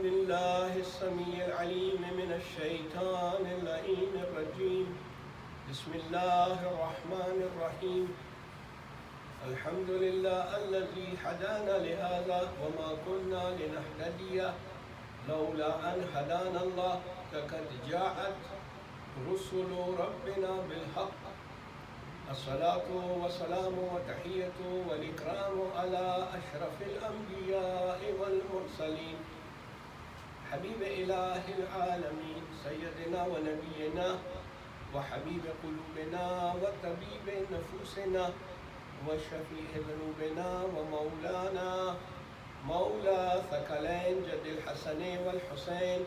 بالله السميع العليم من الشيطان اللعين الرجيم. بسم الله الرحمن الرحيم. الحمد لله الذي هدانا لهذا وما كنا لنهتدي لولا أن هدانا الله لقد جاءت رسل ربنا بالحق. الصلاة والسلام والتحية والإكرام على أشرف الأنبياء والمرسلين حبيب إله العالمين سيدنا ونبينا وحبيب قلوبنا وطبيب نفوسنا وشفيع ذنوبنا ومولانا مولى ثقلين جد الحسن والحسين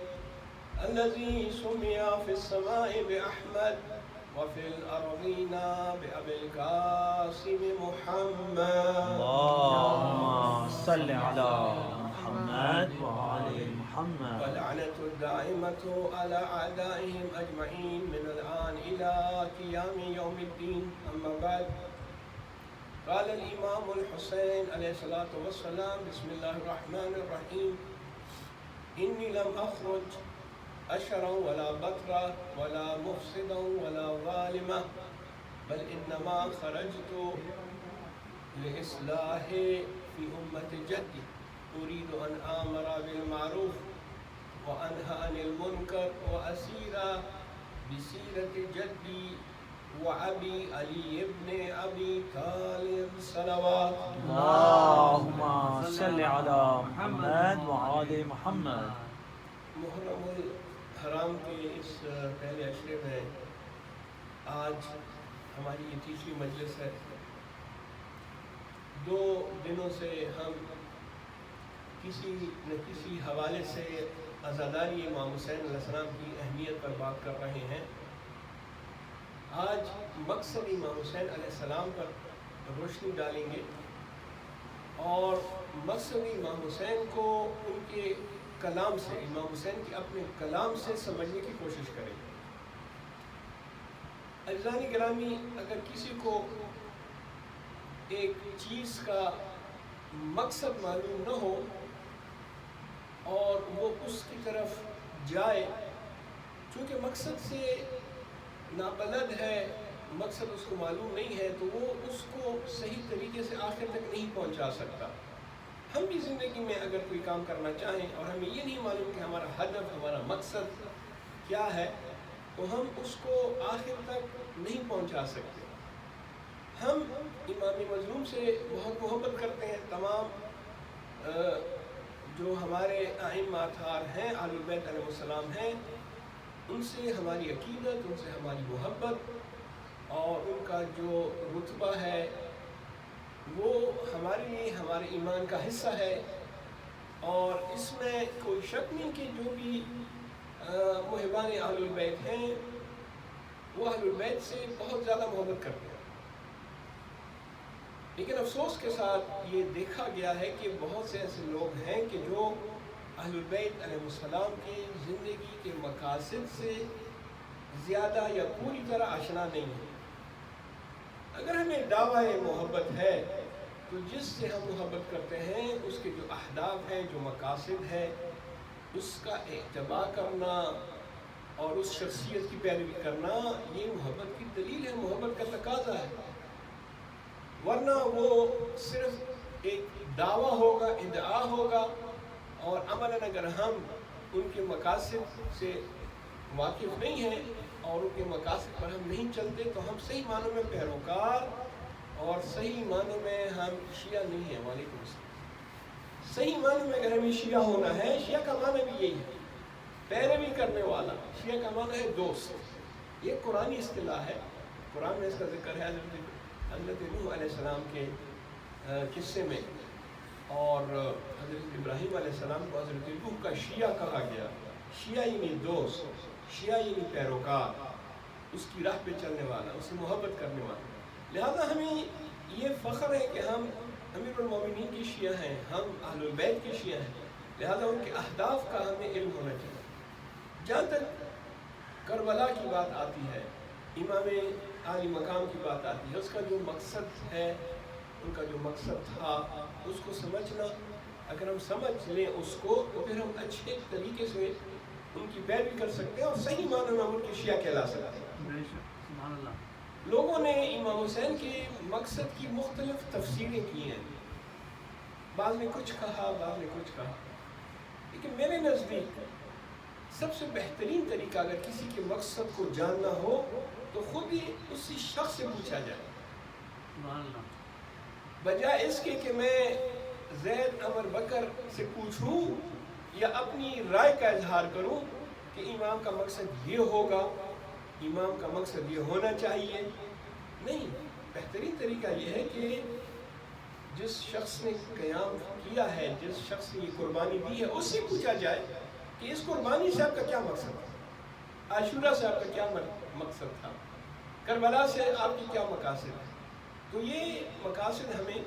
الذي سمي في السماء بأحمد وفي الأرضين بأبي القاسم محمد. اللهم صل على محمد وآل محمد. واللعنة الدائمة على أعدائهم أجمعين من الآن إلى قيام يوم الدين. أما بعد، قال الإمام الحسين عليه الصلاة والسلام بسم الله الرحمن الرحيم: إني لم أخرج أشرا ولا بطرا ولا مفسدا ولا ظالما، بل إنما خرجت لإصلاح في أمة جدي، أريد أن آمر بالمعروف وأنهى عن المنكر وأسير بسيرة جدي وأبي علي بن أبي طالب صلوات. اللهم صل على محمد وآل محمد. محرم الحرام کے اس پہلے عشرے میں آج ہماری یہ تیسری مجلس ہے. 2 دنوں سے ہم کسی نہ کسی حوالے سے عزاداری امام حسین علیہ السلام کی اہمیت پر بات کر رہے ہیں. آج مقصد امام حسین علیہ السلام پر روشنی ڈالیں گے اور مقصد امام حسین کو ان کے کلام سے، امام حسین کے اپنے کلام سے سمجھنے کی کوشش کریں گے. عزیزان گرامی، اگر کسی کو ایک چیز کا مقصد معلوم نہ ہو اور وہ اس کی طرف جائے، چونکہ مقصد سے نابلد ہے، مقصد اس کو معلوم نہیں ہے، تو وہ اس کو صحیح طریقے سے آخر تک نہیں پہنچا سکتا. ہم بھی زندگی میں اگر کوئی کام کرنا چاہیں اور ہمیں یہ نہیں معلوم کہ ہمارا ہدف، ہمارا مقصد کیا ہے، تو ہم اس کو آخر تک نہیں پہنچا سکتے. ہم امام مظلوم سے بہت محبت کرتے ہیں. تمام جو ہمارے ائمہ اطہار ہیں، اہل البیت علیہ السلام ہیں، ان سے ہماری عقیدت، ان سے ہماری محبت اور ان کا جو رتبہ ہے وہ ہمارے لیے ہمارے ایمان کا حصہ ہے. اور اس میں کوئی شک نہیں کہ جو بھی محبان اہل البیت ہیں وہ اہل البیت سے بہت زیادہ محبت کرتے ہیں. لیکن افسوس کے ساتھ یہ دیکھا گیا ہے کہ بہت سے ایسے لوگ ہیں کہ جو اہل البیت علیہ السلام کی زندگی کے مقاصد سے زیادہ یا پوری طرح آشنا نہیں ہیں. اگر ہمیں دعویٰ محبت ہے تو جس سے ہم محبت کرتے ہیں اس کے جو اہداف ہیں، جو مقاصد ہے، اس کا اتباع کرنا اور اس شخصیت کی پیروی کرنا، یہ محبت کی دلیل ہے، محبت کا تقاضا ہے. ورنہ وہ صرف ایک دعویٰ ہوگا، ادعا ہوگا، اور عملاً اگر ہم ان کے مقاصد سے واقف نہیں ہیں اور ان کے مقاصد پر ہم نہیں چلتے تو ہم صحیح معنوں میں پیروکار اور صحیح معنوں میں ہم شیعہ نہیں ہیں. وعلیکم السلام. صحیح معنوں میں اگر ہمیں شیعہ ہونا ہے، شیعہ کا معنی بھی یہی ہے، پیروی کرنے والا. شیعہ کا معنی ہے دوست. یہ قرآنی اصطلاح ہے، قرآن میں اس کا ذکر ہے حضرت نوح علیہ السلام کے قصے میں، اور حضرت ابراہیم علیہ السلام کو حضرت نوح کا شیعہ کہا گیا. شیعہ یعنی دوست، شیعہ یعنی پیروکار، اس کی راہ پہ چلنے والا، اس سے محبت کرنے والا. لہذا ہمیں یہ فخر ہے کہ ہم امیر المومنین کی شیعہ ہیں، ہم اہل البیت کی شیعہ ہیں. لہذا ان کے اہداف کا ہمیں علم ہونا چاہیے. جہاں تک کربلا کی بات آتی ہے، امام عالی مقام کی بات آتی ہے، اس کا جو مقصد ہے، ان کا جو مقصد تھا، اس کو سمجھنا اگر ہم سمجھ لیں اس کو تو پھر ہم اچھے طریقے سے ان کی پیروی کر سکتے ہیں اور صحیح معنوں میں ان کے شیعہ کہلا سکتے ہیں۔ سبحان اللہ۔ لوگوں نے امام حسین کے مقصد کی مختلف تفسیریں کی ہیں، بعض نے کچھ کہا، بعض نے کچھ کہا، لیکن میرے نزدیک سب سے بہترین طریقہ اگر کسی کے مقصد کو جاننا ہو تو خود ہی اسی شخص سے پوچھا جائے، سبحان اللہ۔ بجائے اس کے کہ میں زید عمر بکر سے پوچھوں یا اپنی رائے کا اظہار کروں کہ امام کا مقصد یہ ہوگا، امام کا مقصد یہ ہونا چاہیے۔ نہیں، بہترین طریقہ یہ ہے کہ جس شخص نے قیام کیا ہے، جس شخص نے یہ قربانی دی ہے، اس سے پوچھا جائے کہ اس قربانی سے آپ کا کیا مقصد تھا، عاشورہ سے آپ کا کیا مقصد تھا، کربلا سے آپ کی کیا مقاصد ہے۔ تو یہ مقاصد ہمیں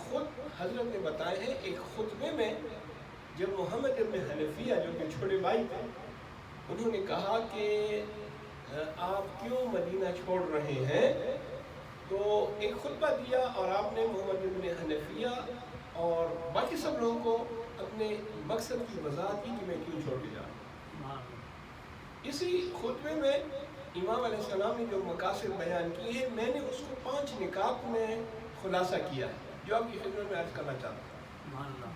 خود حضرت نے بتائے ہیں۔ ایک خطبے میں جب محمد ابن حنفیہ جو کہ چھوٹے بھائی تھے، انہوں نے کہا کہ آپ کیوں مدینہ چھوڑ رہے ہیں، تو ایک خطبہ دیا اور آپ نے محمد ابن حنفیہ اور باقی سب لوگوں کو اپنے مقصد کی وضاحت کی کہ میں کیوں چھوڑ کے جا رہا ہوں۔ اسی خطبے میں امام علیہ السلام نے جو مقاصد بیان کی ہیں، میں نے اس کو 5 نکات میں خلاصہ کیا ہے جو آپ کی خدمت میں عرض کرنا چاہتا ہوں۔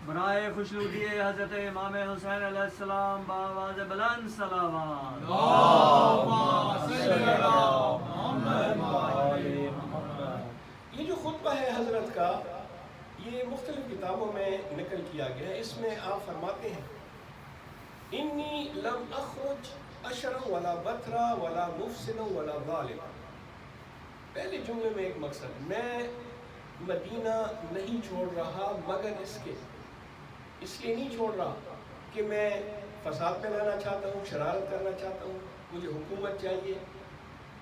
برائے خوشنودی حضرت امام حسین علیہ السلام بآواز بلند صلوات۔ یہ جو خطبہ ہے حضرت کا، یہ مختلف کتابوں میں نقل کیا گیا ہے۔ اس میں آپ فرماتے ہیں انی لم اخرج اشرا ولا بطرا ولا مفسدا ولا ظالما۔ پہلے جملے میں ایک مقصد، میں مدینہ نہیں چھوڑ رہا مگر اس لیے نہیں چھوڑ رہا کہ میں فساد پھیلانا چاہتا ہوں، شرارت کرنا چاہتا ہوں، مجھے حکومت چاہیے،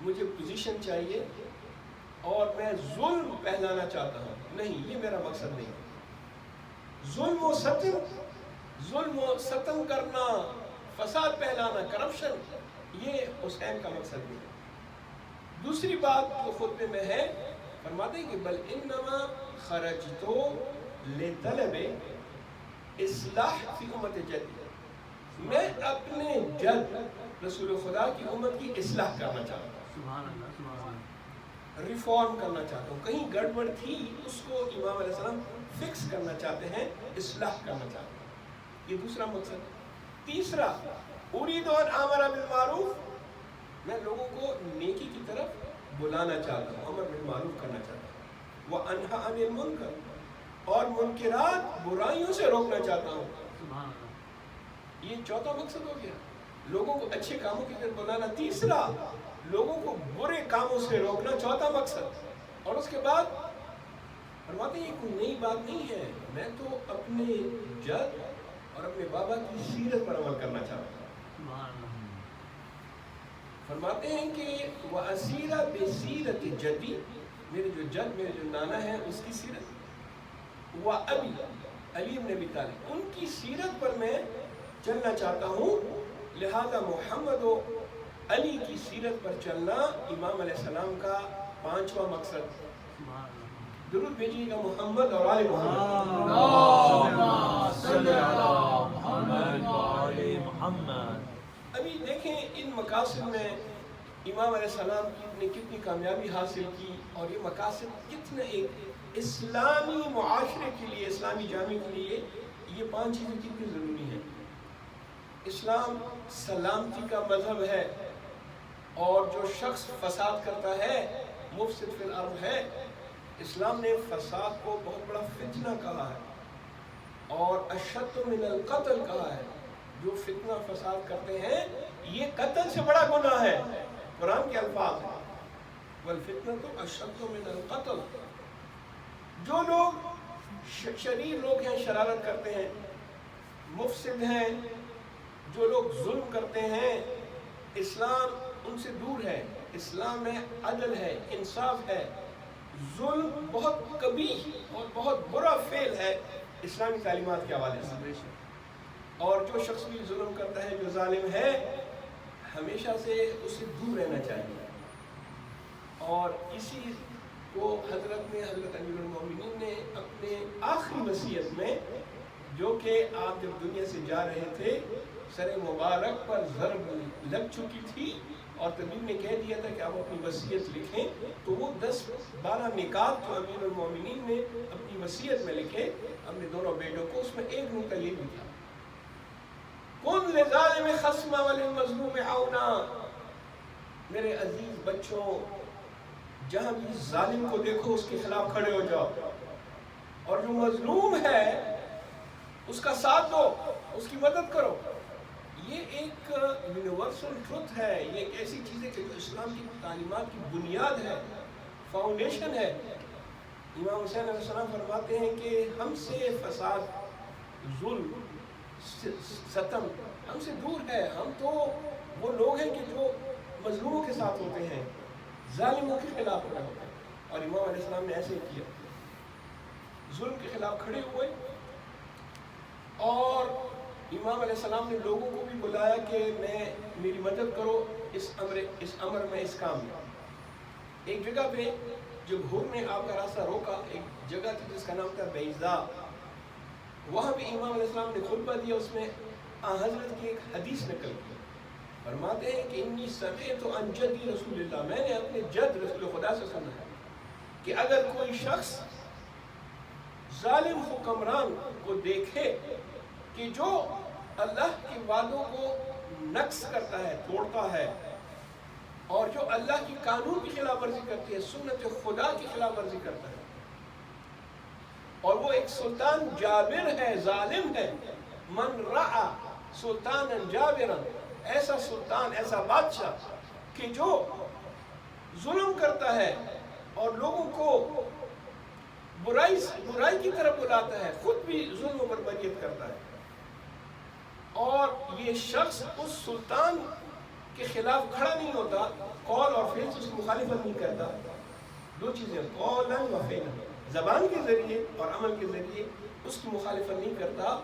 مجھے پوزیشن چاہیے اور میں ظلم پھیلانا چاہتا ہوں، نہیں، یہ میرا مقصد نہیں۔ ظلم و ستم کرنا، فساد پھیلانا، کرپشن، یہ حسین کا مقصد نہیں۔ دوسری بات جو خطبے میں ہے، فرماتے ہیں کہ بل انما خرجتو لطلب اصلاح فی امت جدی، میں اپنے جد رسول خدا کی امت کی اصلاح کرنا چاہتا ہوں، سبحان اللہ، سبحان اللہ۔ ریفارم کرنا چاہتا ہوں، کہیں گڑبڑ تھی اس کو امام علیہ السلام فکس کرنا چاہتے ہیں، اصلاح کرنا چاہتے ہیں، یہ دوسرا مقصد۔ تیسرا، اريد ان امر بالمعروف، میں لوگوں کو نیکی کی طرف بلانا چاہتا ہوں، امر بالمعروف کرنا چاہتا ہوں، وانہی عن المنکر، اور منکرات برائیوں سے روکنا چاہتا ہوں۔ سبحان اللہ۔ یہ چوتھا مقصد ہو گیا، لوگوں کو اچھے کاموں کی طرف بلانا۔ تیسرا، لوگوں کو برے کاموں سے روکنا، چوتھا مقصد۔ اور اس کے بعد فرماتے ہیں یہ کوئی نئی بات نہیں ہے، میں تو اپنے جد اور اپنے بابا کی سیرت پر عمل کرنا چاہتا ہوں۔ سبحان اللہ۔ فرماتے ہیں کہ وَأَسِيرَ بِسِيرَةِ جَدِّي، میرے جو جد، میرے جو نانا ہے اس کی سیرت، وَأَبِي علی بن ابی طالب، ان کی سیرت پر میں چلنا چاہتا ہوں، لہذا محمد و علی کی سیرت پر چلنا امام علیہ السلام کا 5واں مقصد۔ سبحان اللہ۔ درود بھیجیے گا محمد اور آل محمد۔ اللهم صل على محمد وآل محمد۔ ابھی دیکھیں ان مقاصد میں امام علیہ السلام نے کتنی کامیابی حاصل کی، اور یہ مقاصد کتنے ایک اسلامی معاشرے کے لیے، اسلامی جامعے کے لیے یہ 5 چیزیں کتنی ضروری ہیں۔ اسلام سلامتی کا مذہب ہے، اور جو شخص فساد کرتا ہے مفسد فی الارض ہے۔ اسلام نے فساد کو بہت بڑا فتنہ کہا ہے، اور اشد من القتل کہا ہے۔ جو فتنہ فساد کرتے ہیں یہ قتل سے بڑا گناہ ہے، قرآن کے الفاظ ہیں، والفتنة اشد من القتل۔ جو لوگ شریر لوگ ہیں، شرارت کرتے ہیں، مفسد ہیں، جو لوگ ظلم کرتے ہیں، اسلام ان سے دور ہے۔ اسلام میں عدل ہے، انصاف ہے، ظلم بہت قبیح اور بہت برا فعل ہے اسلامی تعلیمات کے حوالے سے۔ اور جو شخص بھی ظلم کرتا ہے، جو ظالم ہے، ہمیشہ سے اس سے دور رہنا چاہیے۔ اور اسی کو حضرت امیر المومنین نے اپنے آخری وصیت میں، جو کہ آپ جب دنیا سے جا رہے تھے سر مبارک پر ضرب لگ چکی تھی اور طبیب نے کہہ دیا تھا کہ آپ اپنی وصیت لکھیں، تو وہ 10-12 نکات جو امیر المومنین نے اپنی وصیت میں لکھے اپنے دونوں بیٹوں کو، اس میں ایک نکتہ یہ بھی تھا، کن لظالم خصما وللمظلوم عونا، میرے عزیز بچوں جہاں بھی ظالم کو دیکھو اس کے خلاف کھڑے ہو جاؤ، اور جو مظلوم ہے اس کا ساتھ دو، اس کی مدد کرو۔ یہ ایک یونیورسل ٹروتھ ہے، یہ ایک ایسی چیز ہے کہ جو اسلام کی تعلیمات کی بنیاد ہے، فاؤنڈیشن ہے۔ امام حسین علیہ السلام فرماتے ہیں کہ ہم سے فساد، ظلم، ستم ہم سے دور ہے، ہم تو وہ لوگ ہیں کہ جو مظلوموں کے ساتھ ہوتے ہیں، ظالموں کے خلاف ہوتے ہیں، اور امام علیہ السلام نے ایسے کیا، ظلم کے خلاف کھڑے ہوئے، اور امام علیہ السلام نے لوگوں کو بھی بلایا کہ میری مدد کرو اس امر میں، اس کام میں۔ ایک جگہ پہ جب حر نے آپ کا راستہ روکا، ایک جگہ تھی جس کا نام تھا بیضا، وہاں پہ امام علیہ السلام نے خطبہ دیا، اس میں حضرت کی ایک حدیث نقل کی، فرماتے ہیں کہ انی سمعت عن جدی رسول اللہ، میں نے اپنے جد رسول خدا سے سنا ہے کہ اگر کوئی شخص ظالم حکمران کو دیکھے کہ جو اللہ کے وعدوں کو نقص کرتا ہے، توڑتا ہے، اور جو اللہ کی قانون کی خلاف ورزی کرتی ہے، سنت خدا کی خلاف ورزی کرتا ہے، اور وہ ایک سلطان جابر ہے، ظالم ہے، من رعا سلطانا جابرا، ایسا سلطان، ایسا بادشاہ کہ جو ظلم کرتا ہے اور لوگوں کو برائی کی طرف بلاتا ہے، خود بھی ظلم و بربریت کرتا ہے، اور یہ شخص اس سلطان کے خلاف کھڑا نہیں ہوتا، قول اور فعل سے اس کی مخالفت نہیں کرتا، دو چیزیں، قولا و فعلا، زبان کے ذریعے اور عمل کے ذریعے اس کی مخالفت نہیں کرتا،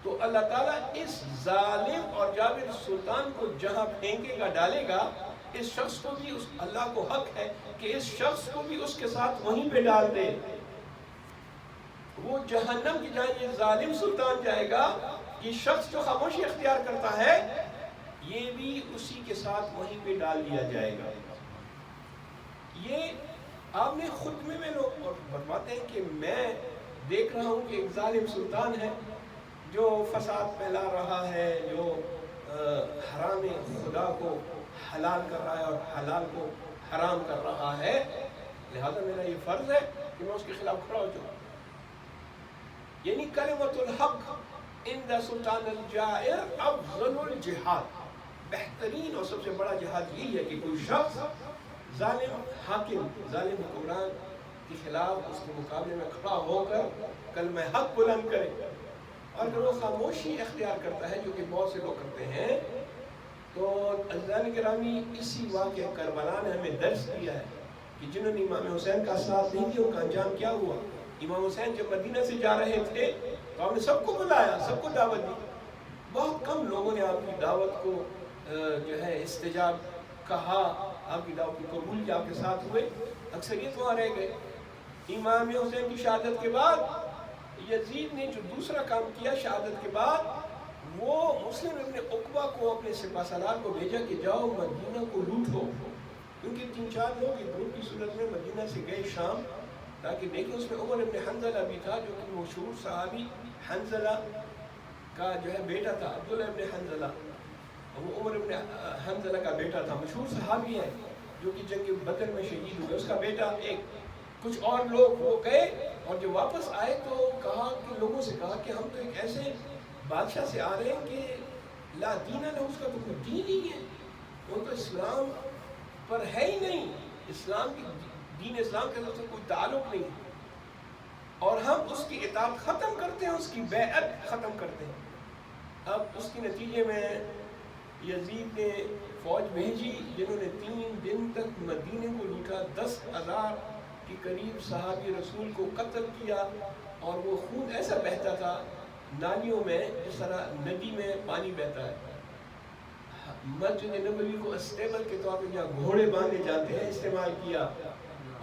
تو اللہ تعالیٰ اس ظالم اور جابر سلطان کو جہاں پھینکے گا، ڈالے گا، اس شخص کو بھی اللہ کو حق ہے کہ اس شخص کو بھی اس کے ساتھ وہیں پہ ڈال دے، وہ جہنم کی جہاں یہ ظالم سلطان جائے گا، یہ شخص جو خاموشی اختیار کرتا ہے یہ بھی اسی کے ساتھ وہیں پہ ڈال دیا جائے گا۔ یہ آپ نے خطبے میں لوگ فرماتے ہیں کہ میں دیکھ رہا ہوں کہ ایک ظالم سلطان ہے جو فساد پھیلا رہا ہے، جو حرام خدا کو حلال کر رہا ہے اور حلال کو حرام کر رہا ہے، لہذا میرا یہ فرض ہے کہ میں اس کے خلاف کھڑا ہو جاؤں۔ یعنی کلمۃ الحق عند سلطان الجائر افضل الجہاد، بہترین اور سب سے بڑا جہاد یہی ہے کہ کوئی شخص ظالم حاکم، ظالم حکمران کے خلاف اس کے مقابلے میں کھڑا ہو کر کلمہ حق بلند کرے، اور اگر وہ خاموشی اختیار کرتا ہے، جو کہ بہت سے لوگ کرتے ہیں، تو عزیزان گرامی اسی واقعہ کربلا نے ہمیں درس دیا ہے کہ جنہوں نے امام حسین کا ساتھ نہیں دیا ان کا انجام کیا ہوا۔ امام حسین جب مدینہ سے جا رہے تھے تو آپ نے سب کو بلایا، سب کو دعوت دی، بہت کم لوگوں نے آپ کی دعوت کو جو ہے استجاب کہا، آپ کی دعوت کو قبول کیا، آپ کے ساتھ ہوئے، اکثریت وہاں رہ گئے۔ امام حسین کی شہادت کے بعد یزید نے جو دوسرا کام کیا شہادت کے بعد، وہ مسلم ابن عقبہ کو اپنے سپہ سالار کو بھیجا کہ جاؤ مدینہ کو لوٹو، کیونکہ 3-4 لوگ ایک گروپ کی صورت میں مدینہ سے گئے شام، تاکہ دیکھیں اس میں عمر ابن حنظلہ بھی تھا، جو کہ مشہور صحابی حنظلہ کا جو ہے بیٹا تھا، عبداللہ ابن حنظلہ، وہ عمر ابن حنظلہ کا بیٹا تھا، مشہور صحابی ہے جو کہ جنگ بدر میں شہید ہوئے، اس کا بیٹا، ایک کچھ اور لوگ وہ گئے، اور جب واپس آئے تو کہا کہ لوگوں سے کہا کہ ہم تو ایک ایسے بادشاہ سے آ رہے ہیں کہ لا دین ہے، اس کا تو کوئی دین ہی ہے، وہ تو اسلام پر ہے ہی نہیں، اسلام کی دین اسلام کے اندر سے کوئی تعلق نہیں، اور ہم اس کی اطاعت ختم کرتے ہیں، اس کی بیعت ختم کرتے ہیں۔ اب اس کے نتیجے میں یزید نے فوج بھیجی جنہوں نے 3 دن تک مدینے کو لوٹا، 10,000 کے قریب صحابی رسول کو قتل کیا، اور وہ خون ایسا بہتا تھا نالیوں میں جس طرح ندی میں پانی بہتا ہے۔ مسجد نبوی کو اسٹیبل کے طور پہ جہاں گھوڑے باندھے جاتے ہیں استعمال کیا،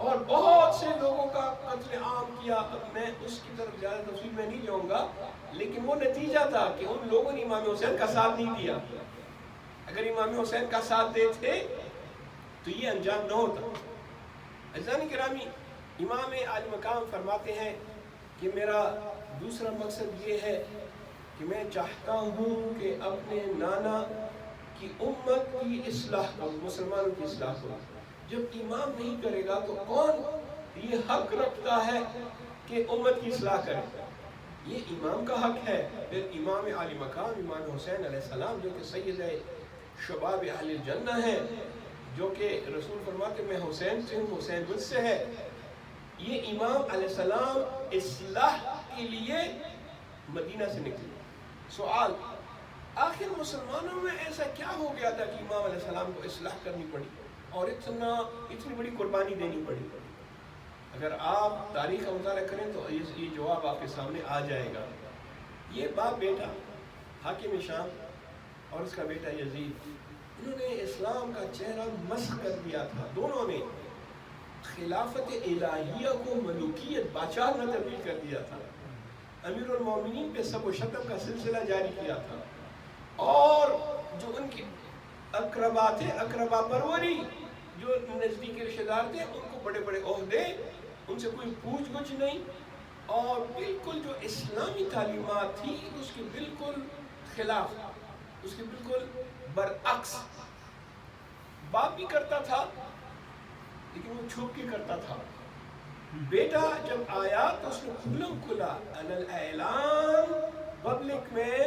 اور بہت سے لوگوں کا قتل عام کیا. اب میں اس کی طرف زیادہ تفصیل میں نہیں جاؤں گا، لیکن وہ نتیجہ تھا کہ ان لوگوں نے امام حسین کا ساتھ نہیں دیا. اگر امام حسین کا ساتھ دیتے تو یہ انجام نہ ہوتا. عزیزان گرامی، امام عالی مقام فرماتے ہیں کہ میرا دوسرا مقصد یہ ہے کہ میں چاہتا ہوں کہ اپنے نانا کی امت کی اصلاح کروں، مسلمانوں کی اصلاح کروں. جب امام نہیں کرے گا تو کون یہ حق رکھتا ہے کہ امت کی اصلاح کرے؟ یہ امام کا حق ہے. پھر امام عالی مقام امام حسین علیہ السلام جو کہ سید شباب اہل الجنہ ہیں، جو کہ رسول فرماتے میں حسین سے ہوں، حسین مجھ سے ہے. یہ امام علیہ السلام اصلاح کے لیے مدینہ سے نکلے. سوال، آخر مسلمانوں میں ایسا کیا ہو گیا تھا کہ امام علیہ السلام کو اصلاح کرنی پڑی اور اتنی بڑی قربانی دینی پڑی؟ اگر آپ تاریخ کا مطالعہ کریں تو یہ جواب آپ کے سامنے آ جائے گا. یہ باپ بیٹا حاکم شام اور اس کا بیٹا یزید، انہوں نے اسلام کا چہرہ مسخ کر دیا تھا. دونوں نے خلافت الہیہ کو ملوکیت، بادشاہ میں تبدیل کر دیا تھا. امیر المومنین پہ سب و شتم کا سلسلہ جاری کیا تھا. اور جو ان کے اقربا تھے، اقربا پروری، جو نزدیکی رشتہ دار تھے، ان کو بڑے بڑے عہدے، ان سے کوئی پوچھ گچھ نہیں. اور بالکل جو اسلامی تعلیمات تھی اس کے بالکل خلاف، اس کے بالکل برعکس. باپ بھی کرتا تھا لیکن وہ چھپ کے کرتا تھا. بیٹا جب آیا تو اس نے کھلم کھلا اعلان پبلک میں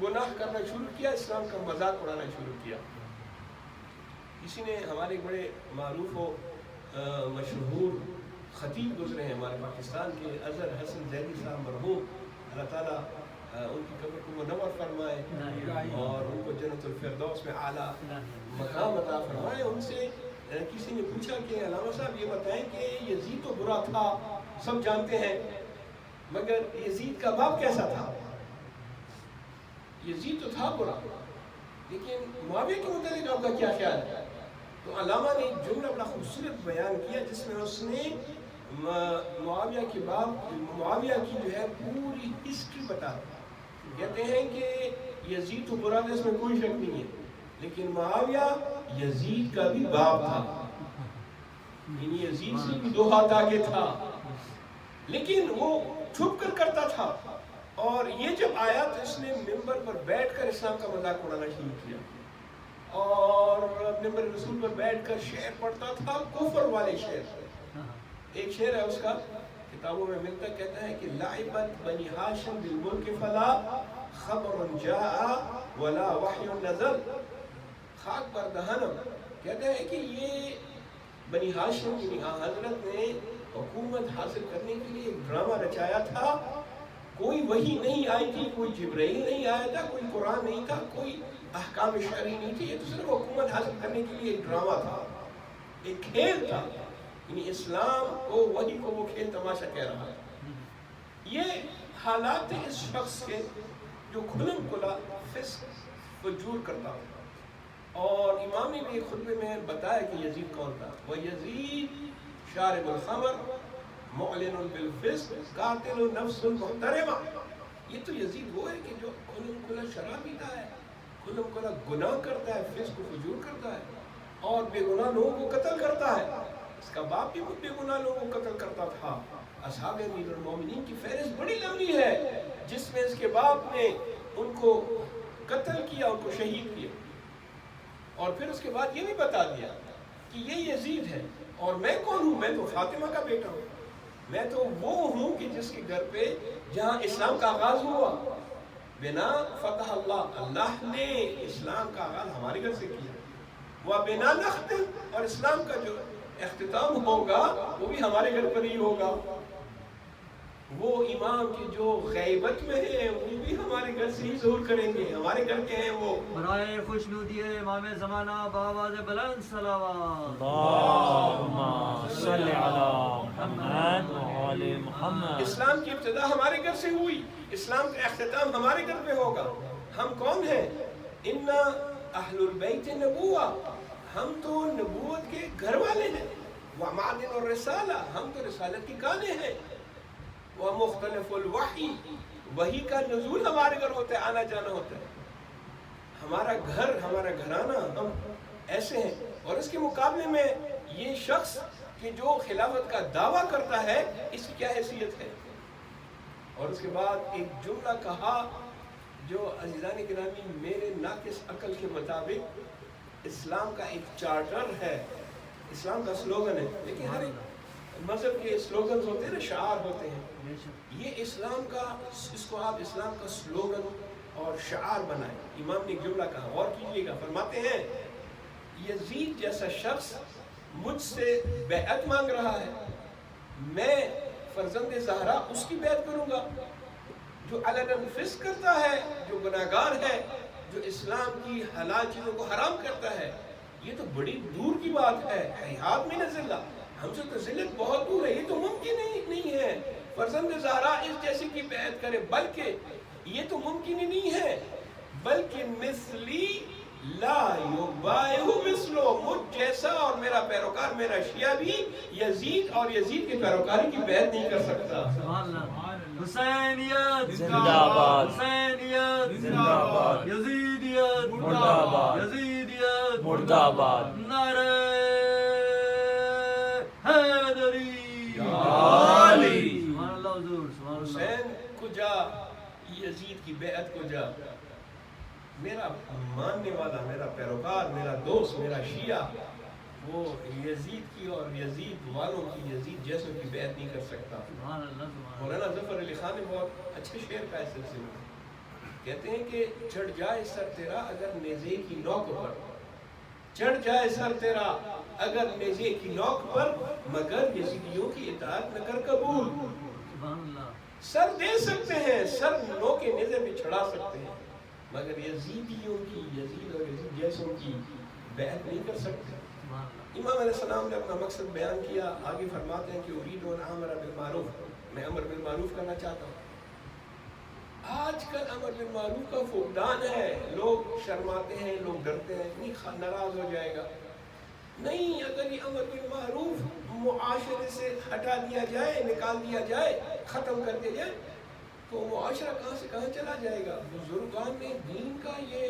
گناہ کرنا شروع کیا، اسلام کا مذاق اڑانا شروع کیا. کسی نے ہمارے بڑے معروف و مشہور خطیب گزرے ہیں ہمارے پاکستان کے، اظہر حسن زیدی صاحب مرحوم، اللہ تعالیٰ ان کی قبر کو منور فرمائے اور ان کو جنت الفردوس میں اعلیٰ مقام عطا فرمائے. ان سے کسی نے پوچھا کہ علامہ صاحب یہ بتائیں کہ یزید تو برا تھا، سب جانتے ہیں، مگر یزید کا باپ کیسا تھا؟ یزید تو تھا برا، لیکن معاویہ کے متعلق آپ کا کیا خیال ہے؟ تو علامہ نے ایک جملہ بڑا خوبصورت بیان کیا جس میں اس نے معاویہ کے باپ، معاویہ کی جو ہے پوری ہسٹری بتا. کہتے ہیں کہ یزید تو برا تھا، اس میں کوئی شک نہیں ہے، لیکن معاویہ یزید کا بھی باپ تھا، یعنی یزید سے بھی 2 ہاتھ آگے تھا، لیکن وہ چھپ کر کرتا تھا. اور یہ جب آیا تو اس نے ممبر پر بیٹھ کر اسلام کا مذاق اڑانا شروع کیا اور ممبر رسول پر بیٹھ کر شعر پڑھتا تھا، کفر والے شعر. ایک شعر ہے اس کا، کتابوں میں ملتا، کہتا ہے کہ لعبت بنی ہاشم بالملک فلا خبر جاء ولا وحی نزل. خاک پر دہنم کہتا ہے کہ یہ بنی ہاشم یعنی حضرت نے حکومت حاصل کرنے کے لیے ایک ڈرامہ رچایا تھا. کوئی وحی نہیں آئی تھی، کوئی جبرائیل نہیں آیا تھا، کوئی قرآن نہیں تھا، کوئی احکام شرعی نہیں تھی. یہ تو صرف حکومت حاصل کرنے کے لیے ایک ڈرامہ تھا، ایک کھیل تھا. یعنی اسلام کو، وحی کو وہ کھیل تماشا کہہ رہا ہے. یہ حالات تھے اس شخص کے جو کھلم کھلا فسق فجور کرتا ہو. اور امام نے بھی ایک خطبے میں بتایا کہ یزید کون تھا. وہ یزید شارب الخمر معلن بالفسق قاتل نفس محترمہ. یہ تو یزید وہ ہے کہ جو کھلم کھلا شراب پیتا ہے، کھلم کھلا گناہ کرتا ہے، فسق و فجور کرتا ہے اور بے گناہ لوگوں کو قتل کرتا ہے. اس کا باپ بھی بے گناہ لوگوں کو قتل کرتا تھا. اصحاب امیر المومنین کی فہرست بڑی لمبی ہے جس میں اس کے باپ نے ان کو قتل کیا، ان کو شہید کیا. اور پھر اس کے بعد یہ بھی بتا دیا کہ یہ یزید ہے اور میں کون ہوں؟ میں تو فاطمہ کا بیٹا ہوں. میں تو وہ ہوں کہ جس کے گھر پہ جہاں اسلام کا آغاز ہوا. بنا فتح اللہ، اللہ نے اسلام کا آغاز ہمارے گھر سے کیا. وہ بنا نختم، اور اسلام کا جو اختتام ہوگا وہ بھی ہمارے گھر پر ہی ہوگا. وہ امام کی جو غیبت میں ہیں وہ بھی ہمارے گھر سے ہی ظہور کریں گے، ہمارے گھر کے ہیں وہ. برائے خوشنودی امام زمانہ بآواز بلند صلوات. اللہم صل علی محمد وعلی محمد. اسلام کی ابتدا ہمارے گھر سے ہوئی، اسلام کا اختتام ہمارے گھر پہ ہوگا. ہم کون ہیں؟ انا اہل البیت نبوہ، ہم تو نبوت کے گھر والے ہیں. ومعدن الرسالہ، ہم تو رسالت کی کانے ہیں، ومختلف الوحی، وحی کا نزول ہمارے گھر ہوتا ہے، آنا جانا ہوتا ہے، ہمارا گھر، ہمارا گھرانہ، ہم ایسے ہیں. اور اس کے مقابلے میں یہ شخص کہ جو خلافت کا دعویٰ کرتا ہے، اس کی کیا حیثیت ہے؟ اور اس کے بعد ایک جملہ کہا جو عزیزان گرامی میرے ناقص عقل کے مطابق اسلام کا ایک چارٹر ہے، اسلام کا سلوگن ہے. لیکن ہر ایک مذہب کے سلوگنز ہوتے ہیں نا، شعار ہوتے ہیں. یہ اسلام کا، اس کو آپ اسلام کا سلوگن اور شعار بنائیں. امام نے ایک جملہ کہا، غور کیجیے گا. فرماتے ہیں یزید جیسا شخص مجھ سے بیعت مانگ رہا ہے، میں فرزند زہرا اس کی بیعت کروں گا. جو علناً فسق کرتا ہے، جو گناہگار ہے، جو اسلام کی حلال چیزوں کو حرام کرتا ہے، یہ تو بڑی دور کی بات ہے. حیات من الذلہ، ہم سے تو ذلت بہت دور ہے. یہ تو ممکن ہی نہیں ہے فرزند زہرا اس جیسے کی بیعت کرے، بلکہ یہ تو ممکن ہی نہیں ہے، بلکہ مثلی لا یبایع مثلو، مجھ جیسا اور میرا پیروکار، میرا شیعہ بھی یزید اور یزید کے پیروکاری کی بیعت نہیں کر سکتا. حسینیت زندہ باد، حسینیت زندہ باد، یزیدیت مردہ آباد، یزیدیت مردہ آباد. نعرہ حیدری. علی. سبحان اللہ حضور، سبحان اللہ. حسین کو جا، یزید کی بیعت کو جا. میرا ماننے والا، میرا پیروکار، میرا دوست، میرا شیعہ، وہ یزید کی اور یزید والوں کی، یزید جیسوں کی بیعت نہیں کر سکتا. سبحان اللہ، سبحان اللہ. مولانا ظفر علی خان نے بہت اچھے شعر کا اس سلسلے میں کہتے ہیں کہ چڑھ جائے سر تیرا اگر نیزے کی نوک پر، چڑھ جائے سر تیرا اگر نیزے کی نوک پر، مگر یزیدیوں کی اطاعت نہ کر قبول. سبحان اللہ. سر دے سکتے ہیں، سر نو کے نیزے پہ چڑھا سکتے ہیں، مگر یزیدیوں کی، یزید اور یزید جیسوں کی بیعت نہیں کر سکتے. سبحان اللہ. امام علیہ السلام نے اپنا مقصد بیان کیا. آگے فرماتے ہیں کہ اريد ان امر بالمعروف، میں امر بالمعروف کرنا چاہتا ہوں. آج کل امر بالمعروف کا فقدان ہے. لوگ شرماتے ہیں، لوگ ڈرتے ہیں، نہیں ناراض ہو جائے گا. نہیں، اگر یہ امر بالمعروف معاشرے سے ہٹا دیا جائے، نکال دیا جائے، ختم کر دیا جائے، تو معاشرہ کہاں سے کہاں چلا جائے گا. بزرگان نے دین کا یہ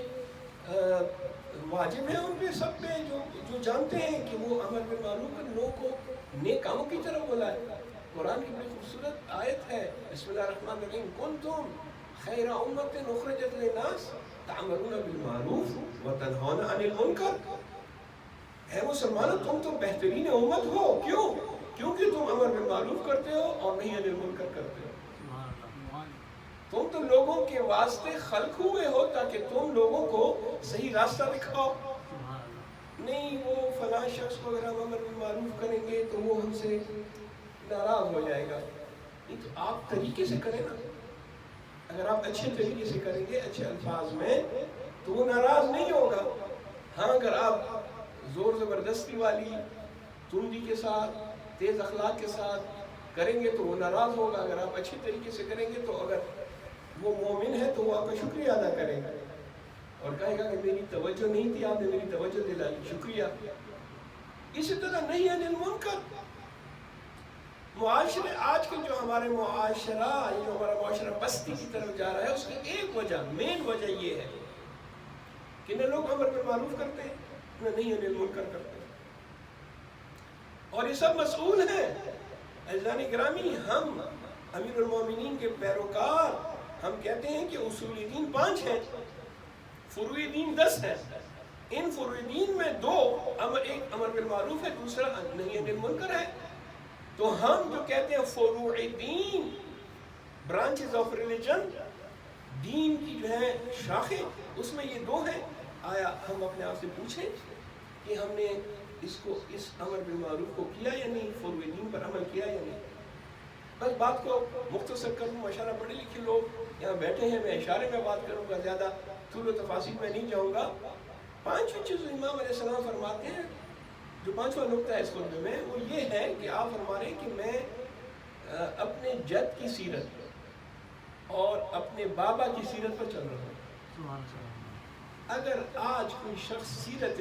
واجب ہے ان پہ، سب پہ، جو جانتے ہیں کہ وہ امر بالمعروف کر، لوگوں کو نیک کاموں کی طرف بلائے. قرآن کی بڑی خوبصورت آیت ہے، بسم اللہ الرحمن الرحیم، کنتم خیر امت اخرجت للناس تعملون بالمعروف وتنہون عن المنکر. اے مسلمانوں، تم تو بہترین امت ہو. کیوں؟ کیونکہ تم امر بالمعروف کرتے ہو اور نہیں عن المنکر کرتے ہو. تم تو لوگوں کے واسطے خلق ہوئے ہو تاکہ تم لوگوں کو صحیح راستہ دکھاؤ. نہیں وہ فلاں شخص کو اگر ہم امر بالمعروف کریں گے تو وہ ہم سے ناراض ہو جائے گا. نہیں تو آپ طریقے سے کریں نا. اگر آپ اچھے طریقے سے کریں گے، اچھے الفاظ میں، تو وہ ناراض نہیں ہوگا. ہاں اگر آپ زور زبردستی والی تندی کے ساتھ، تیز اخلاق کے ساتھ کریں گے تو وہ ناراض ہوگا. اگر آپ اچھے طریقے سے کریں گے تو اگر وہ مومن ہے تو وہ آپ کا شکریہ ادا کرے گا اور کہے گا کہ میری توجہ نہیں تھی، آپ نے میری توجہ دلائی، شکریہ. اسی طرح نہیں عن المنکر. معاشرے آج کل جو ہمارے معاشرہ، یہ جو ہمارا معاشرہ پستی کی طرف جا رہا ہے، اس کی ایک وجہ، مین وجہ یہ ہے کہ نہ لوگ امر بالمعروف کرتے ہیں، نہ نہیں عن المنکر کرتے ہیں. اور یہ سب مسئول ہیں. عزیزان گرامی، ہم امیر المومنین کے پیروکار، ہم کہتے ہیں کہ اصول دین 5 ہیں، فروع دین 10 ہیں. ان فروع دین میں 2 ایک امر بالمعروف ہے، دوسرا نہی عن المنکر ہے. تو ہم جو کہتے ہیں فروع دین، برانچز آف ریلیجن، دین کی جو ہے شاخیں، اس میں یہ 2 ہیں. آیا ہم اپنے آپ سے پوچھیں کہ ہم نے اس امر بالمعروف کو کیا یا نہیں، فروع دین پر عمل کیا یا نہیں. بس بات کو مختصر کروں، ماشاءاللہ پڑھے لکھے لوگ یہاں بیٹھے ہیں، میں اشارے میں بات کروں گا، زیادہ طول و تفاصیل میں نہیں جاؤں گا. 5 چیز امام علیہ السلام فرماتے ہیں. جو 5واں نقطہ ہے اس خطبے میں وہ یہ ہے کہ آپ فرما رہے ہیں کہ میں اپنے جد کی سیرت اور اپنے بابا کی سیرت پر چل رہا ہوں. اگر آج کوئی شخص سیرت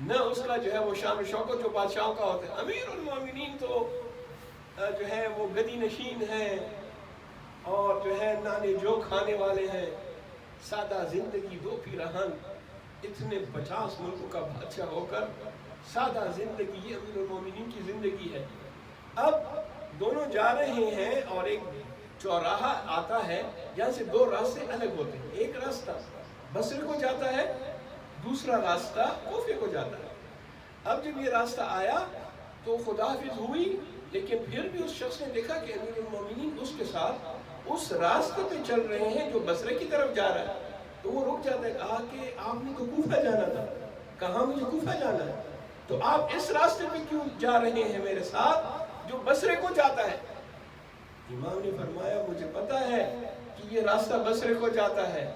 نہ اس کا جو ہے وہ شان و شوکت جو بادشاہوں کا ہوتا ہے. امیر المومنین تو جو ہے وہ گدی نشین ہیں اور جو ہے نانے جو کھانے والے ہیں، سادہ زندگی دو پیرہن، اتنے 50 ملکوں کا بادشاہ ہو کر سادہ زندگی، یہ امیر المومنین کی زندگی ہے. اب دونوں جا رہے ہیں اور ایک چوراہا آتا ہے جہاں سے دو راستے الگ ہوتے ہیں. ایک راستہ بصرے کو جاتا ہے، دوسرا راستہ کوفے کو جاتا ہے. اب جب یہ راستہ آیا تو خدا حافظ ہوئی، لیکن پھر بھی اس شخص نے دیکھا کہ امیر المومنین اس کے ساتھ اس راستے پہ چل رہے ہیں جو بصرے کی طرف جا رہا ہے. تو وہ رک جاتا ہے، کہا کہ آپ نے تو کوفہ جانا تھا. کہاں مجھے کوفہ جانا ہے، تو آپ اس راستے پہ کیوں جا رہے ہیں میرے ساتھ جو بصرے کو جاتا ہے؟ امام نے فرمایا مجھے پتا ہے کہ یہ راستہ بصرے کو جاتا ہے،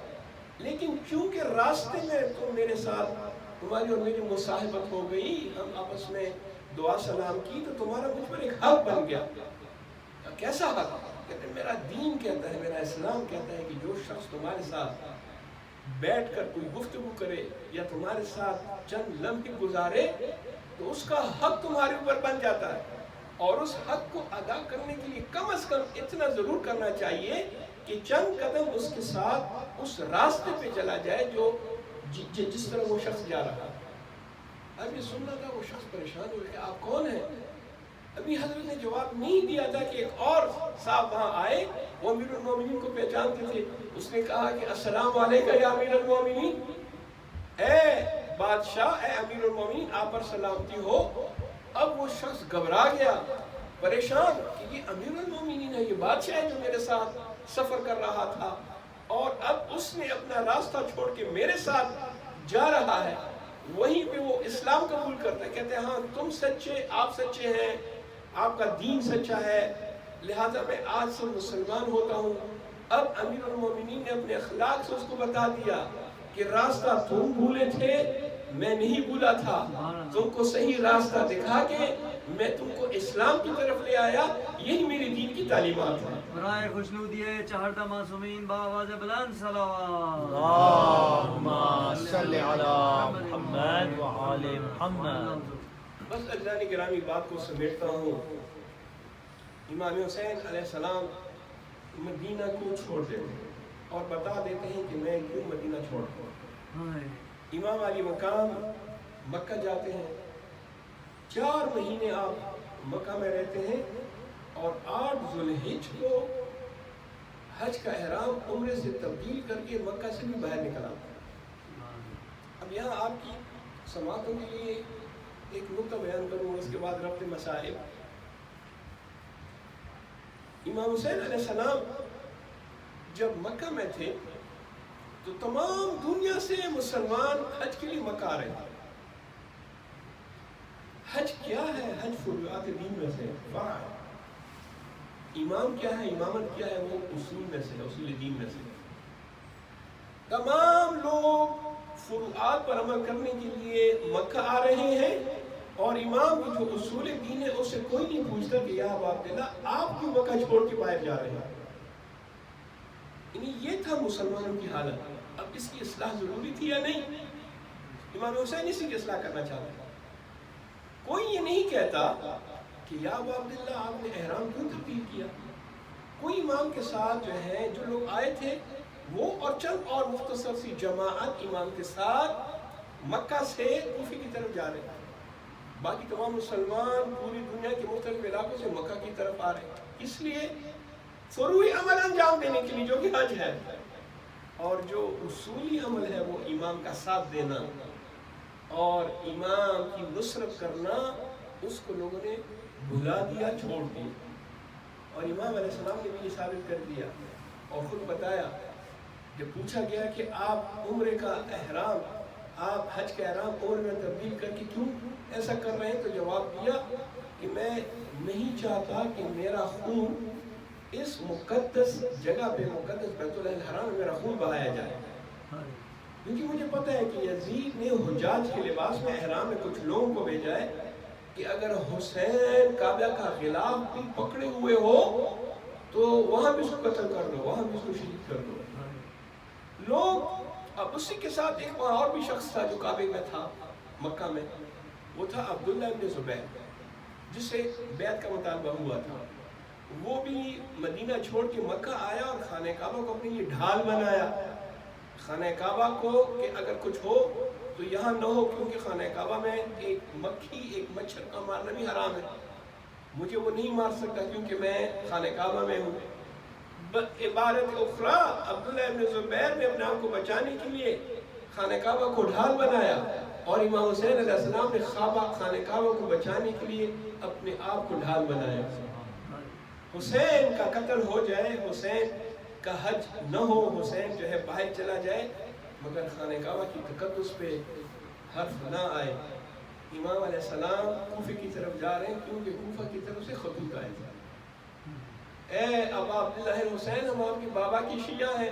لیکن چونکہ راستے میں تم میرے ساتھ، تمہاری اور میری مصاحبت ہو گئی، ہم آپس میں دعا سلام کی، تو تمہارا مجھ پر ایک حق بن گیا. کیسا حق؟ کہتے ہیں میرا دین کہتا ہے، میرا اسلام کہتا ہے کہ جو شخص تمہارے ساتھ بیٹھ کر کوئی گفتگو کرے یا تمہارے ساتھ چند لمحے گزارے تو اس کا حق تمہارے اوپر بن جاتا ہے. اور اس حق کو ادا کرنے کے لیے کم از کم اتنا ضرور کرنا چاہیے کہ چند قدم اس کے ساتھ اس راستے پہ چلا جائے جو جس طرح وہ شخص جا رہا. اب یہ سننا تھا، وہ شخص پریشان ہو کہ آپ کون ہیں؟ ابھی حضرت نے جواب نہیں دیا تھا کہ ایک اور صاحب وہاں آئے، وہ امیر المومنین کو پہچانتے تھے. اس نے کہا کہ السلام علیکم یا امیر المومنین، اے بادشاہ، اے امیر المومنین، آپ پر سلامتی ہو. اب وہ شخص گھبرا گیا، پریشان کہ یہ امیر المومنین ہے، یہ بادشاہ ہے جو میرے ساتھ سفر کر رہا تھا، اور اب اس نے اپنا راستہ چھوڑ کے میرے ساتھ جا رہا ہے. وہیں پہ وہ اسلام قبول کرتا ہے، کہتے ہیں ہاں تم سچے، آپ سچے ہیں، آپ کا دین سچا ہے، لہذا میں آج سے مسلمان ہوتا ہوں. اب امیر المومنین نے اپنے اخلاق سے اس کو بتا دیا کہ راستہ تم بھولے تھے، میں نہیں بھولا تھا، تم کو صحیح راستہ دکھا کے میں تم کو اسلام کی طرف لے آیا. یہی میری دین کی تعلیمات ہیں. برائے خوشنودیے چہردہ معصومین بآواز بلند صلوات. اللہم صلی علی محمد وآل محمد. بس اجزانی گرامی بات کو سمیٹتا ہوں. امام حسین علیہ السلام مدینہ کو چھوڑ دیتے ہیں اور بتا دیتے ہیں کہ میں کیوں مدینہ چھوڑتا ہوں. امام علی مقام مکہ جاتے ہیں، 4 مہینے آپ مکہ میں رہتے ہیں، اور 8 ذوالحج کو حج کا احرام عمرے سے تبدیل کر کے مکہ سے بھی باہر نکل آتے ہیں. اب یہاں آپ کی سماعتوں کے لیے ایک نقطہ بیان کروں، اس کے بعد ربط مسائل. امام حسین علیہ السلام جب مکہ میں تھے تو تمام دنیا سے مسلمان حج کے لیے مکہ آ رہے تھے. حج کیا ہے؟ حج فروعات دین میں سے فرع ہے. امام کیا ہے؟ امامت کیا ہے؟ وہ اصول میں سے، اصول دین میں سے. تمام لوگ فروعات پر عمل کرنے کے لیے مکہ آ رہے ہیں، اور امام کی جو اصول دین ہے اسے کوئی نہیں پوچھتا کہ یا ابا عبداللہ آپ کیوں مکہ چھوڑ کے باہر جا رہے ہیں. یعنی یہ تھا مسلمانوں کی حالت. اب اس کی اصلاح ضروری تھی یا نہیں؟ امام حسین اسی کی اصلاح کرنا چاہتے ہیں. کوئی یہ نہیں کہتا کہ یا ابا عبداللہ آپ نے احرام کیوں تبدیل کیا. کوئی امام کے ساتھ جو ہے جو لوگ آئے تھے وہ اور چند اور مختصر سی جماعت امام کے ساتھ مکہ سے کوفے کی طرف جا رہے ہیں. باقی تمام مسلمان پوری دنیا کے مختلف علاقوں سے مکہ کی طرف آ رہے ہیں. اس لیے فروعی عمل انجام دینے کے لیے جو کہ حج ہے، اور جو اصولی عمل ہے وہ امام کا ساتھ دینا اور امام کی نصرت کرنا، اس کو لوگوں نے بھلا دیا، چھوڑ دیا. اور امام علیہ السلام نے بھی یہ ثابت کر دیا اور خود بتایا. جب پوچھا گیا کہ آپ عمرے کا احرام، آپ حج کا احرام عمرے میں تبدیل کر کے کیوں ایسا کر رہے ہیں، تو جواب دیا کہ میں نہیں چاہتا کہ میرا خون اس مقدس جگہ پہ، مقدس بیت اللہ الحرام میں میرا خون بہایا جائے. کیونکہ مجھے پتہ ہے کہ یزید نے حجاج کے لباس میں احرام میں کچھ لوگوں کو بھیجا ہے کہ اگر حسین کعبہ کا غلاف بھی پکڑے ہوئے ہو تو وہاں بھی اس کو قتل کر دو، وہاں بھی اس کو شہید کر دو. لوگ اب اسی کے ساتھ ایک اور بھی شخص تھا جو کعبے میں تھا، مکہ میں، وہ تھا عبداللہ ابن زبیر، جس سے بیعت کا مطالبہ ہوا تھا۔ وہ بھی مدینہ چھوڑ کے مکہ آیا اور خانہ کعبہ کو اپنے لیے ڈھال بنایا، خانہ کعبہ کو کہ اگر کچھ ہو تو یہاں نہ ہو، کیونکہ خانہ کعبہ میں ایک مکھی ایک مچھر کا مارنا بھی حرام ہے، مجھے وہ نہیں مار سکتا کیونکہ میں خانہ کعبہ میں ہوں۔ عبارت اخرى، عبداللہ ابن زبیر نے اپنے آپ کو بچانے کے لیے خانہ کعبہ کو ڈھال بنایا، اور امام حسین علیہ السلام نے خانہ کعبہ کو بچانے کے لیے اپنے آپ کو ڈھال بنایا۔ حسین کا قتل ہو جائے، حسین کا حج نہ ہو، حسین جو ہے باہر چلا جائے، مگر خانہ کعبہ کی تقدس پہ حرف نہ آئے۔ امام علیہ السلام کوفے کی طرف جا رہے ہیں کیونکہ کوفہ کی طرف سے خطوط آئے تھے، اے ابا عبداللہ حسین، ہم آپ کے بابا کی شیعہ ہیں،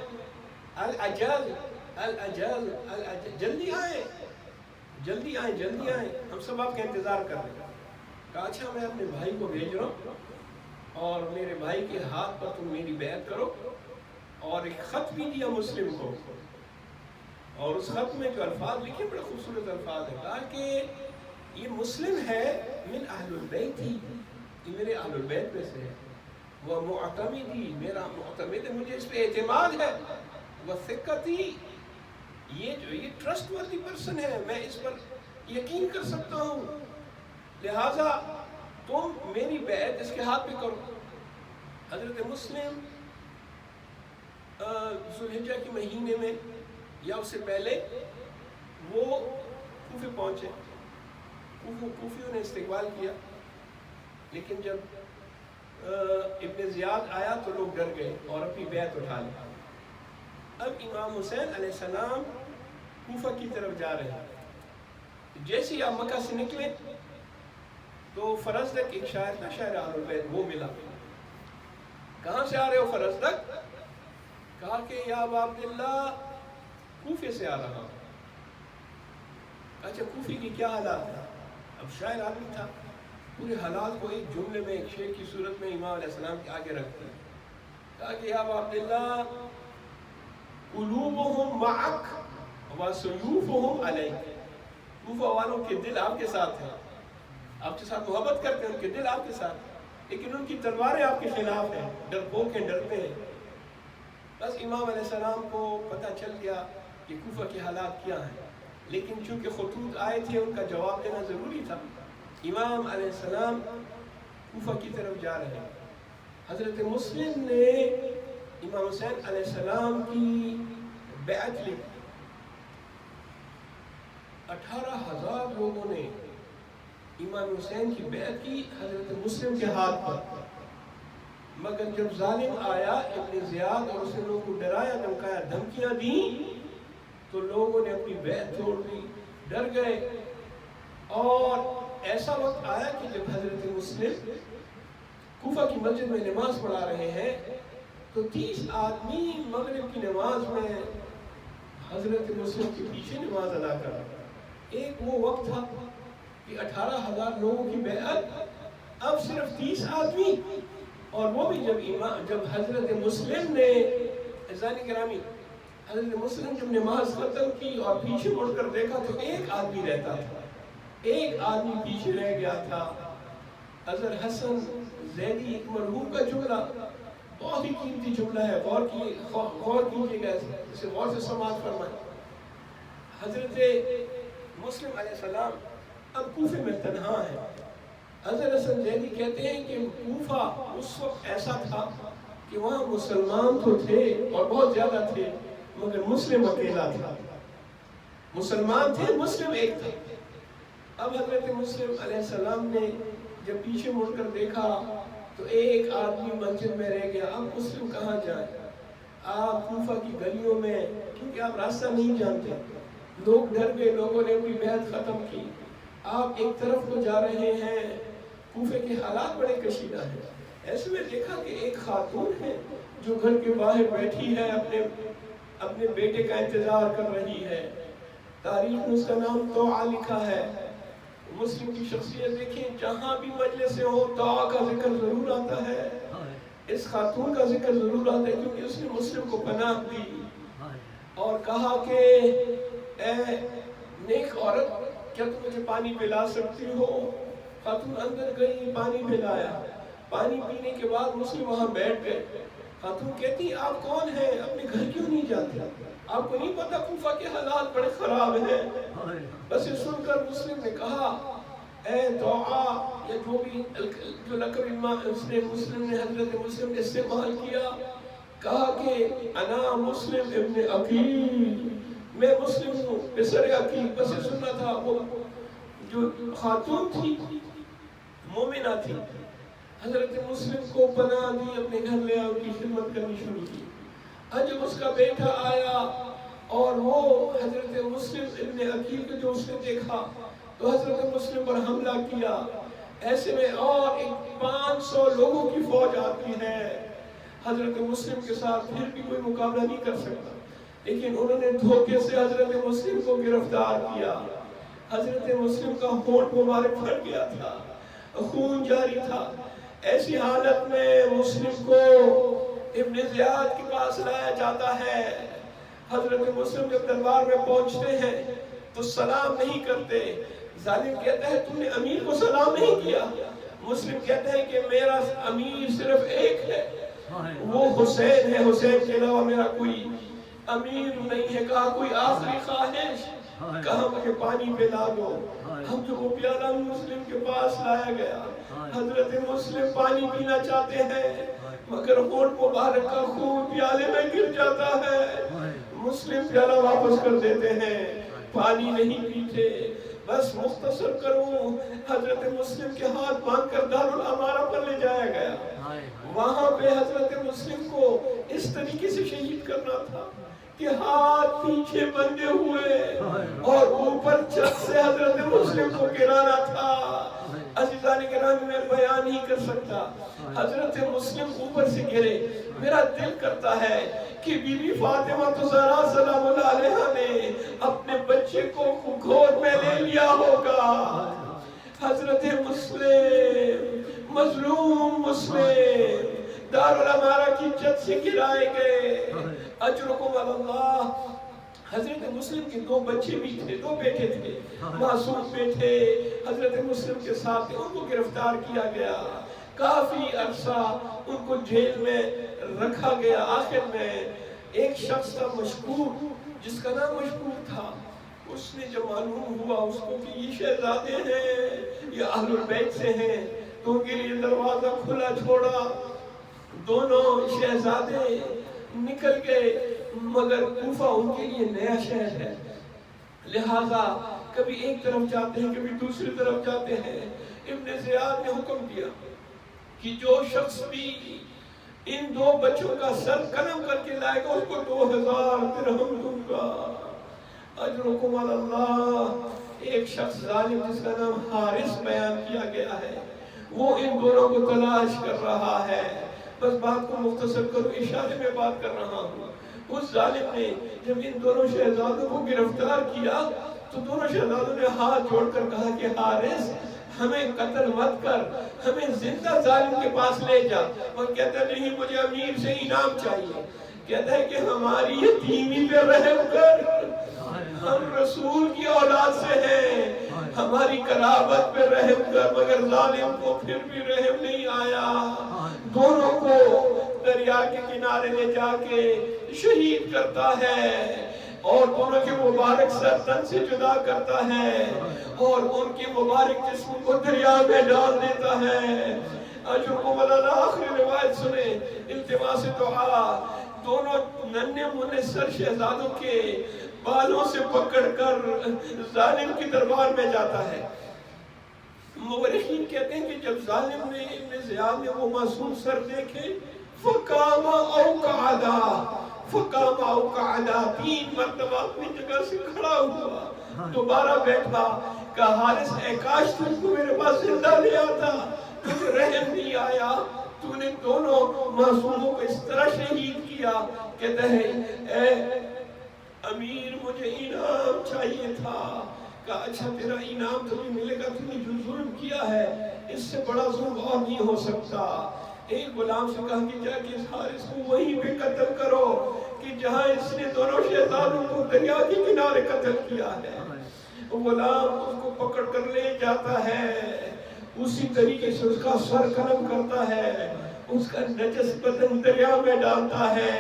العجل العجل العجل، جلدی آئیں جلدی آئیں جلدی آئیں، ہم سب آپ کا انتظار کر رہے ہیں۔ کہا اچھا میں اپنے بھائی کو بھیج رہا ہوں اور میرے بھائی کے ہاتھ پر تم میری بیعت کرو، اور ایک خط بھی دیا مسلم کو، اور اس خط میں جو الفاظ لکھے بڑے خوبصورت الفاظ ہیں، کہا کہ یہ مسلم ہے من اہل البیت ہی، یہ میرے اہل البیت میں سے ہے، وہ معتمدی، میرا معتمد ہے، مجھے اس پہ اعتماد ہے، وہ ثقتی، یہ ٹرسٹ وردی پرسن ہے، میں اس پر یقین کر سکتا ہوں، لہٰذا تم میری بیعت اس کے ہاتھ پہ کرو۔ حضرت مسلم ذوالحجہ کے مہینے میں یا اس سے پہلے وہ کوفے پہنچے، کوفیوں نے استقبال کیا، لیکن جب ابن زیاد آیا تو لوگ ڈر گئے اور اپنی بیعت اٹھا لی۔ اب امام حسین علیہ السلام کوفہ کی طرف جا رہے ہیں، جیسے ہی آپ مکہ سے نکلے تو فرزدق ایک شاعر تھا، شاعر اہل البیت، وہ ملا۔ کہاں سے آ رہے ہو فرزدق؟ کہا کہ یا ابا عبداللہ کوفے سے آ رہا ہوں۔ اچھا کوفے کی کیا حالات ہے؟ اب شاعر آدمی تھا، پورے حالات کو ایک جملے میں، ایک شعر کی صورت میں امام علیہ السلام کے آگے رکھتے ہیں۔ کہا کہ یا ابا عبداللہ قلوبہم معک وسیوفہم علیک، کوفہ والوں کے دل آپ کے ساتھ ہیں، آپ کے ساتھ محبت کرتے ہیں، ان کے دل آپ کے ساتھ، لیکن ان کی تلواریں آپ کے خلاف ہیں، ڈرپوک ہیں، ڈرتے ہیں۔ بس امام علیہ السلام کو پتہ چل گیا کہ کوفہ کے حالات کیا ہیں، لیکن چونکہ خطوط آئے تھے ان کا جواب دینا ضروری تھا۔ امام علیہ السلام کوفہ کی طرف جا رہے ہیں۔ حضرت مسلم نے امام حسین علیہ السلام کی بیعت لی، 18,000 لوگوں نے امام حسین کی بیعت کی حضرت مسلم کے ہاتھ پر، مگر جب ظالم آیا ابن زیاد اور اس نے لوگوں کو ڈرایا، دھمکایا، دھمکیاں دیں، تو لوگوں نے اپنی بیعت چھوڑ دی، ڈر گئے۔ اور ایسا وقت آیا کہ جب حضرت مسلم کوفہ کی مسجد میں نماز پڑھا رہے ہیں تو 30 آدمی مغرب کی نماز میں حضرت مسلم کے پیچھے نماز ادا کر رہے ہیں۔ ایک وہ وقت تھا کہ 18,000 لوگوں کی بیعت، اب صرف 30 آدمی، اور وہ بھی جب حضرت مسلم نے، عزیزان گرامی، حضرت مسلم جب نماز ختم کی اور پیچھے مڑ کر دیکھا تو ایک آدمی رہتا تھا، ایک آدمی پیچھے رہ گیا تھا۔ اظہر حسن زیدی ایک مرحوم کا جملہ، بہت ہی قیمتی جملہ ہے، غور کیجیے گا، اسے غور سے سماعت فرمائیں۔ حضرت مسلم علیہ السلام اب کوفے میں تنہا ہے۔ اظہر حسن زیدی کہتے ہیں کہ کوفہ اس وقت ایسا تھا کہ وہاں مسلمان تو تھے اور بہت زیادہ تھے، مگر مسلم اکیلا تھا، مسلمان تھے، مسلم ایک تھا۔ اب حضرت مسلم علیہ السلام نے جب پیچھے مڑ کر دیکھا تو ایک آدمی مسجد میں رہ گیا۔ اب مسلم کہاں جائیں؟ آپ کوفہ کی گلیوں میں، کیونکہ آپ راستہ نہیں جانتے، لوگ ڈر گئے، لوگوں نے اپنی بیعت ختم کی، آپ ایک طرف کو جا رہے ہیں، کوفے کے حالات بڑے کشیدہ ہیں۔ ایسے میں دیکھا کہ ایک خاتون ہے جو گھر کے باہر بیٹھی ہے، اپنے بیٹے کا انتظار کر رہی ہے، تاریخ میں اس کا نام توعا لکھا ہے۔ مسلم کی شخصیت دیکھیں، جہاں بھی مجلس سے ہو توعا کا ذکر ضرور آتا ہے، اس خاتون کا ذکر ضرور آتا ہے، کیونکہ اس نے مسلم کو پناہ دی اور کہا کہ اے نیک عورت، کیا تم مجھے پانی پلا سکتی ہو؟ خاتون اندر گئی، پانی پلایا، پانی پینے کے بعد مسلم وہاں بیٹھ گئے۔ خاتون کہتی آپ کون ہیں؟ اپنے گھر کیوں نہیں جاتے؟ آپ کو نہیں پتا کوفہ کے حالات بڑے خراب ہیں؟ بس یہ سن کر مسلم نے کہا اے دعا، یا جو لقب مسلم نے حضرت مسلم نے استعمال کیا، کہا کہ انا مسلم ابن عقیل، میں مسلم ہوں پسر عقیل۔ بس یہ سننا تھا۔ وہ جو خاتون تھی مومنہ تھی، حضرت مسلم کو پناہ دی، اپنے گھر لے ان کی خدمت کرنی شروع کی۔ جب اس کا بیٹا آیا اور وہ حضرت مسلم ابن عقیل کو جو اس نے دیکھا تو حضرت مسلم پر حملہ کیا۔ ایسے میں اور 500 لوگوں کی فوج آتی ہے، حضرت مسلم کے ساتھ پھر بھی کوئی مقابلہ نہیں کر سکتا، لیکن انہوں نے دھوکے سے حضرت مسلم کو گرفتار کیا۔ حضرت مسلم کا ہونٹ مبارک پھٹ گیا تھا، خون جاری تھا۔ ایسی حالت میں مسلم کو ابن زیاد کے پاس لایا جاتا ہے۔ حضرت مسلم جب دربار میں پہنچتے ہیں تو سلام نہیں کرتے۔ ظالم کہتا ہے تم نے امیر کو سلام نہیں کیا۔ مسلم کہتا ہے کہ میرا امیر صرف ایک ہے، وہ حسین ہے، حسین کے علاوہ میرا کوئی امیر نہیں ہے۔ کہا کوئی آخری خواہش؟ کہا مجھے پانی پلا دو۔ ہم جو وہ پیالہ مسلم کے پاس لایا گیا، حضرت مسلم پانی پینا چاہتے ہیں مگر ہونٹ مبارک کا خون پیالے میں گر جاتا ہے۔ مسلم پیالہ واپس کر دیتے ہیں، پانی نہیں پیتے۔ بس مختصر کروں، حضرت مسلم کے ہاتھ باندھ کر دارالامارہ پر لے جایا گیا۔ وہاں پہ حضرت مسلم کو اس طریقے سے شہید کرنا تھا کہ ہاتھ پیچھے بندے ہوئے اور اوپر چھت سے حضرت مسلم کو گرانا تھا۔ عزیزان کرام میں بیان نہیں کر سکتا۔ حضرت مسلم اوپر سے گرے، میرا دل کرتا ہے کہ بی بی فاطمہ زہرا سلام اللہ علیہا نے اپنے بچے کو گود میں لے لیا ہوگا۔ حضرت مسلم، مظلوم مسلم دارالامارہ کی چھت سے گرائے گئے۔ اجرکم اللہ۔ حضرت مسلم کے 2 بچے بھی تھے، 2 بیٹے تھے، معصوم بیٹے حضرت مسلم کے ساتھ تھے۔ ان کو گرفتار کیا گیا، کافی عرصہ ان کو جیل میں رکھا گیا۔ آخر میں ایک شخص تھا مشکور، جس کا نام مشکور تھا، اس نے جب معلوم ہوا اس کو کہ یہ شہزادے ہیں، یہ اہل البیت سے ہیں، تو ان کے لیے دروازہ کھلا چھوڑا۔ دونوں شہزادے نکل گئے، مگر کوفہ ان کے لیے نیا شہر ہے، لہٰذا کبھی ایک طرف جاتے ہیں، کبھی دوسری طرف جاتے ہیں۔ ابن زیاد نے حکم دیا کہ جو شخص بھی ان 2 بچوں کا سر قلم کر کے لائے گا اس کو 2000 درہم دوں گا۔ اجرکم اللہ۔ ایک شخص ظالم جس کا نام حارث بیان کیا گیا ہے، وہ ان دونوں کو تلاش کر رہا ہے۔ بس بات کو مختصر کرو، اشارے میں بات کر رہا ہوں۔ اس ظالم نے جب ان دونوں شہزادوں کو گرفتار کیا تو دونوں شہزادوں نے ہاتھ جوڑ کر کہا کہ حارث ہمیں قتل مت کر، ہمیں زندہ ظالم کے پاس لے جا۔ اور کہتا ہے نہیں، مجھے امیر سے انعام چاہیے۔ کہتا ہے کہ ہماری یتیمی پہ رحم کر، ہم رسول کی اولاد سے ہیں، ہماری قرابت پہ رحم کر۔ مگر ظالم کو پھر بھی رحم نہیں آیا۔ دونوں کو دریا کے کنارے لے جا کے شہید کرتا ہے اور دونوں کے مبارک سر تن سے جدا کرتا ہے اور ان کے مبارک جسم کو دریا میں ڈال دیتا ہے۔ اجرکم اللہ۔ آخری روایت سنیں، التماس دعا۔ دونوں ننھے منھے سر شہزادوں کے بالوں سے پکڑ کر ظالم کی دربار میں جاتا ہے۔ مورخین کہتے ہیں کہ جب ظالم نے ابن زیاد نے وہ معصوم سر دیکھے، فقام او قعدا، فقام او قعدا، 3 مرتبہ اپنی جگہ سے کھڑا ہوا، دوبارہ بیٹھا، کہا حارث اے کاش تم کو میرے پاس زندہ لے آتا، تجھے رحم نہیں آیا، تو نے دونوں معصوموں کو اس طرح شہید کیا۔ کہتا ہے اے امیر مجھے انعام چاہیے تھا۔ کہا اچھا تیرا انعام تمہیں ملے گا، تم نے جو ظلم کیا ہے اس سے بڑا ظلم اور نہیں ہو سکتا۔ ایک غلام سے کہا کہ جا کے اس حارث کو وہیں پہ قتل کرو کہ جہاں اس نے دونوں شہزادوں کو دریا کے کنارے قتل کیا ہے۔ غلام اس کو پکڑ کر لے جاتا ہے، اسی طریقے سے اس کا سر قلم کرتا ہے، اس کا نجس بدن دریا میں ڈالتا ہے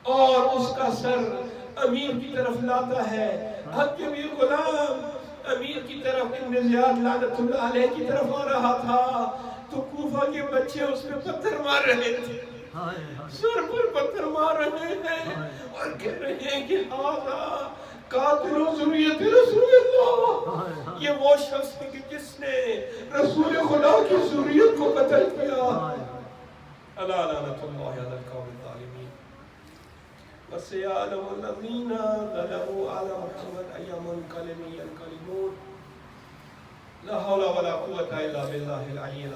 اور اس کا سر امیر کی طرف لاتا ہے۔ اب جب یہ غلام امیر کی طرف ابن زیاد لعنت اللہ علیہ کی طرف آ رہا تھا تو کوفہ کے بچے اس پہ پتھر مار رہے تھے، سر پر پتھر مار رہے ہیں اور کہہ رہے ہیں کہ ہذا قاتل ذریت رسول اللہ، یہ وہ شخص ہے کہ جس نے رسول خدا کی ذریت کو قتل کیا۔ الا لعنت اللہ علی القوم الظالمین۔ وسيعلم الذين ظلموا على محمد أي منقلب ينقلبون لا حول ولا قوة إلا بالله العلي العظيم۔